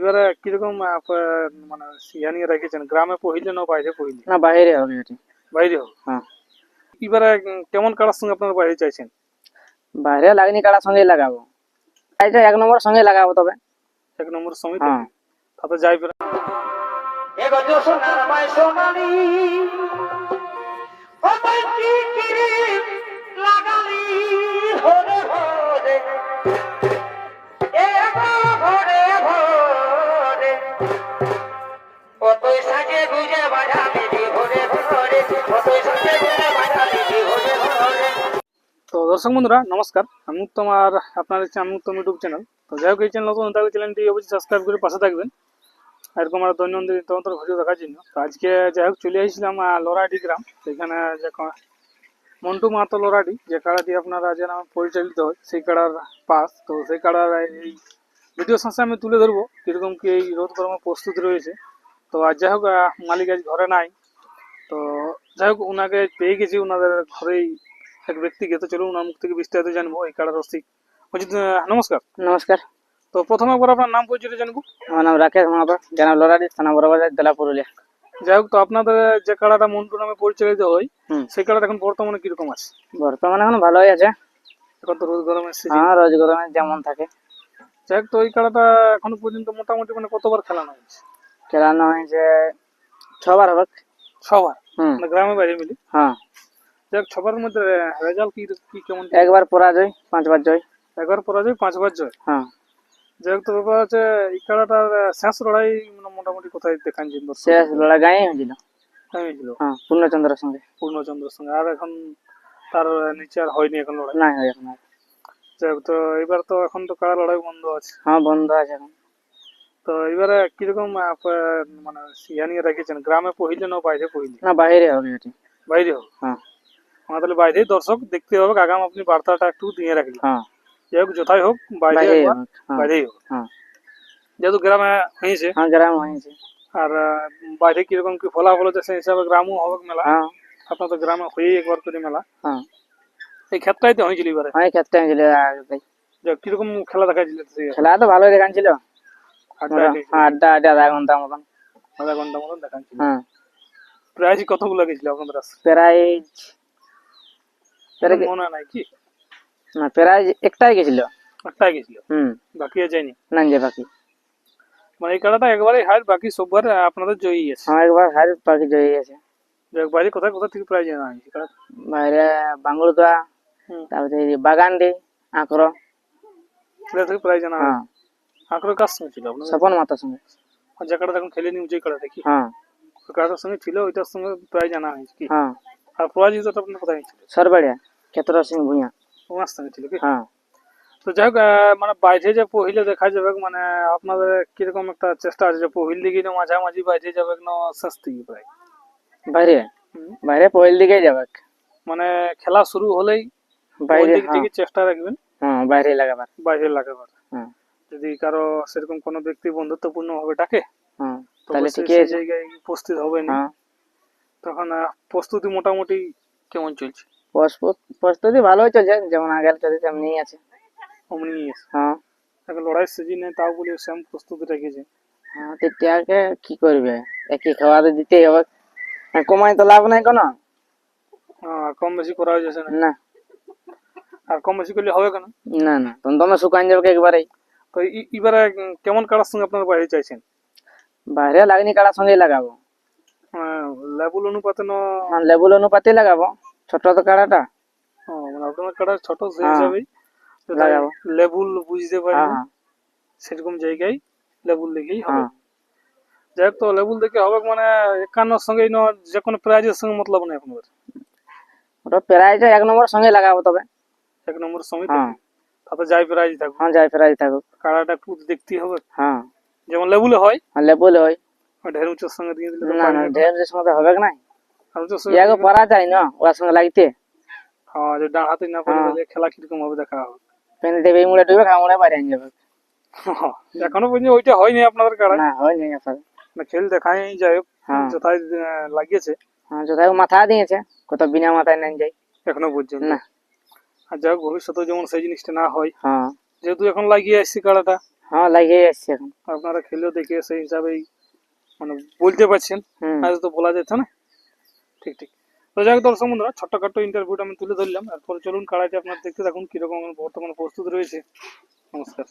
এবারে কিরকম মানে ইয়া নিয়ে রেখেছেন, গ্রামে পহিলে না বাইরে পহিলে? না, বাইরে হবে এটি। বাইরে হোক। হ্যাঁ, এবারে কেমন কালার সঙ্গে আপনারা বাইরে চাইছেন? বাইরে লাগনি, কাড়ার সঙ্গেই লাগাবো। এইটা 1 নম্বর সঙ্গে লাগাবো তবে। 1 নম্বর সময় তো হ্যাঁ, তাতে যাই বেড়া। তো দর্শক বন্ধুরা নমস্কার, আমি উত্তম আর আপনার আমি উত্তম ইউটিউব চ্যানেল। তো যাই হোক, এই চ্যানেল নতুন থাকলে চ্যানেলটি অবশ্যই সাবস্ক্রাইব করে পাশে থাকবেন এরকম আর দৈনন্দিন তন্ত্র ভিডিও দেখার জন্য। তো আজকে যাই হোক চলে এসেছিলাম লোরাডি গ্রাম। সেখানে যে মন্টু মাহাতো লোরাডি, যে কাড়াটি আপনারা যে নামে পরিচালিত হয় সেই কাড়ার পাস। তো সেই কাড়ার এই ভিডিও শেষে আমি তুলে ধরবো কিরকম কি এই রোদ গরমের প্রস্তুতি রয়েছে। তো আজ যাই হোক মালিক আজ ঘরে নাই। তো যাই হোক ওনাকে পেয়ে গেছি ওনাদের ঘরেই এক ব্যক্তিকে। তো চলুন ওনার মুখ থেকে বিস্তারিত জানবো এই কাড়ার রসিক। নমস্কার। নমস্কার। তো প্রথমে একবার আপনার নাম পরিচয় জানবো। আমার নাম রাকেশ মাহাতো, জেলা লোরাডি, থানা বড়বাজার, জেলা পুরুলিয়া। যাই হোক, তো আপনাদের যে কাড়াটা মন্টু নামে পরিচালিত হয় সেই কাড়াটা এখন বর্তমানে কিরকম আছে? বর্তমানে এখন ভালোই আছে। এখন তো রোদ গরমের সিজন। হ্যাঁ, রোজ গরমে যেমন থাকে। যাই হোক, তো এই কাড়াটা এখনো পর্যন্ত মোটামুটি মানে কতবার খেলানো হয়েছে? খেলানো হয়েছে 6বার হবে। 6বার? হুম, মানে গ্রামে বাইরে মিলি? হ্যাঁ। যাই হোক, 6বারের মধ্যে রেজাল্ট কি কি কেমন? একবার পরাজয়, 5বার জয়। একবার পরাজয়, 5বার জয়। হ্যাঁ। যাই হোক, তো ব্যাপার হচ্ছে এই খেলাটার শেষ লড়াই মোটামুটি কোথায় দেখাচ্ছেন দর্শক? শেষ লড়াই গাঁয়ে হয়েছিল। হয়েছিল হ্যাঁ, পূর্ণচন্দ্রের সঙ্গে। পূর্ণচন্দ্রের সঙ্গে। আর এখন তার নিচে আর হয়নি এখন লড়াই? না, হয় এখন আর। যাই হোক, তো এবার তো এখন তো কাড়া লড়াই বন্ধ আছে। হ্যাঁ, বন্ধ আছে এখন। তো এবারে কিরকম মানে ইয়া নিয়ে রেখেছেন, গ্রামে পহিলে না বাইরে পহিলে? না, বাইরে হবে এটি। বাইরে হোক। হ্যাঁ, আমার তাহলে বাইরেই দর্শক দেখতে হবে। আগাম আপনি বার্তাটা একটু দিয়ে রাখলেন। হ্যাঁ, যাই হোক, যথাই হোক বাইরে বাইরে একবার হবে। হ্যাঁ, বাইরেই হোক। হ্যাঁ, যেহেতু গ্রামে হয়েছে। হ্যাঁ, গ্রাম হয়েছে। আর বাইরে কিরকম কি ফলাফল হচ্ছে সেই হিসাবে গ্রামও হবে মেলা। হ্যাঁ, আপনার তো গ্রামে হয়েই একবার করে মেলা। হ্যাঁ, এই ক্ষেত্রটাই তো হয়েছিল এবারে। হ্যাঁ, ক্ষেত্রে হয়েছিল। কিরকম খেলা দেখাচ্ছিল? খেলা তো ভালোই দেখাচ্ছিল। আড্ডা আড্ডা আড্ডা 1.5 ঘন্টার মতন। আধা ঘন্টা মতন দেখাচ্ছিল। হ্যাঁ। প্রাইজ কতগুলো গেছিল আপনাদের কাছে? প্রাইজ মনে নাই কি? না, প্রাইজ একটাই গেছিল। একটাই গেছিল? হুম। বাকি আর যায়নি? না, যে বাকি। মানে এই খেলাটা একবারেই হার, বাকি সববার আপনাদের জয়ী আছে? হ্যাঁ, একবার হার, বাকি জয়ী আছে। বাইরে কোথায় কোথা থেকে প্রাইজ আনা হয়েছে খেলা? বাইরে বাঙ্গুরদোয়া, তারপরে বাগানডি, আঁকড়ো। এটা থেকে প্রাইজ আনা হ্যাঁ। হয়েছে? আঁকড়োর কার সঙ্গে ছিল আপনাদের? স্বপন মাতার সঙ্গে। আর যে কাটা এখন খেলেনি যে কাটা দেখি হ্যাঁ, ওই কাটার সঙ্গে ছিল, ওইটার সঙ্গে প্রাইজ আনা হয়েছে কি? হ্যাঁ। আর পরাজিত আপনার কোথায় ছিল? সরবাড়িয়া, ক্ষেত্র সিং ভুঁইয়া। ওনার সঙ্গে ছিল কি? হ্যাঁ। তো যাই হোক, মানে বাইরে যে পহিলে দেখা যাবে, মানে আপনাদের কিরকম একটা চেষ্টা আছে যে পহিল দিকে মাঝামাঝি বাইরে যাবে না শেষ দিকে প্রায়? বাইরে বাইরে পরের দিকে যাবে। মানে খেলা শুরু হলেই বাইরে। দিক থেকে চেষ্টা রাখবেন হ্যাঁ, বাইরে লাগাবার। বাইরে লাগাবার। হ্যাঁ, যদি কারো সেরকম কোনো ব্যক্তি বন্ধুত্বপূর্ণ ভাবে ডাকে হ্যাঁ, তো তাহলে অবশ্যই ঠিকই সেই আছে। জায়গায় উপস্থিত হবেন। হ্যাঁ। তখন প্রস্তুতি মোটামুটি কেমন চলছে? প্রস্তুতি ভালোই চলছে, যেমন আগের চলছে তেমনি আছে। অমনি আছে? হ্যাঁ। এখন লড়াই সিজনে তাও বলে সেম প্রস্তুতি রেখেছে। হ্যাঁ, টিয়াকে কি করবে, একই খাওয়াতে দিতেই হবে। কমাই তো লাভ নাই কোনো। কম বেশি করা হয়ে যাচ্ছে না। আর কম বেশি করলে হবে কেন? না, না, তখন শুকান যাবে একবারেই। তো এবারে কেমন কাড়ার সঙ্গে আপনারা বাইরে চাইছেন? বাইরে লাগনি, কাড়ার সঙ্গেই লাগাবো। লেবুল অনুপাতে না? হ্যাঁ, লেবুল অনুপাতেই লাগাবো। ছোট তো কাড়াটা। মানে আপনার কাড়া ছোট সেই হ্যাঁ, হিসাবেই লাগাবো। লেবুল বুঝতে পারবো হ্যাঁ, সেরকম জায়গায় লেবুল দেখেই হবে। হ্যাঁ। যাই হোক, তো লেবুল দেখে হবে মানে 51 সঙ্গে যে কোনো প্রাইজের সঙ্গে মতলব নেই আপনাদের? ওটা প্রাইজটা 1 নম্বর সঙ্গে লাগাবো তবে। 1 নম্বর সময় হ্যাঁ, তাতে যাই প্রাইজ থাকবে। হ্যাঁ, যাই প্রাইজ থাকুক। কাড়াটা একটু দেখতেই হবে। হ্যাঁ, যেমন লেবুলে হয়। আর লেবুল হয়। ঢের উঁচুর সঙ্গে দিয়ে দিলে তো না, পারবে না, না। ঢের সঙ্গে হবে না। আর উঁচুর সঙ্গে ইয়াকে পরা যায় না ওর সঙ্গে লাগতে। হ্যাঁ, যে ডান হাতে না পড়ে হ্যাঁ। তাহলে খেলা কিরকম হবে দেখা হবে। পেন দেবে মুড়ে ডুবে খামুড়ে বাড়ি আন যাবে। এখনো পর্যন্ত ওইটা হয়নি আপনাদের কাড়ায়? না, হয়নি এখন। না, খেল দেখাই যাই হোক। হ্যাঁ। যথাই লাগিয়েছে হ্যাঁ, যথাই মাথা দিয়েছে, কত বিনা মাথায় নেন যাই এখনো পর্যন্ত। না। আর যাই হোক, ভবিষ্যতে যেমন সেই জিনিসটা না হয়। হ্যাঁ, যেহেতু এখন লাগিয়ে আসছি কাড়াটা, হ্যাঁ লাগিয়ে আসছে এখন। আপনারা খেলেও দেখে সেই হিসাবেই মানে বলতে পারছেন, হুম। আজ তো বলা যেত না। ঠিক ঠিক। তো যাই হোক দর্শক বন্ধুরা, ছোট্টখাট্ট ইন্টারভিউটা আমি তুলে ধরলাম, এরপরে চলুন কাড়াইতে আপনার দেখতে থাকুন কিরকম আমার বর্তমানে প্রস্তুত রয়েছে। নমস্কার।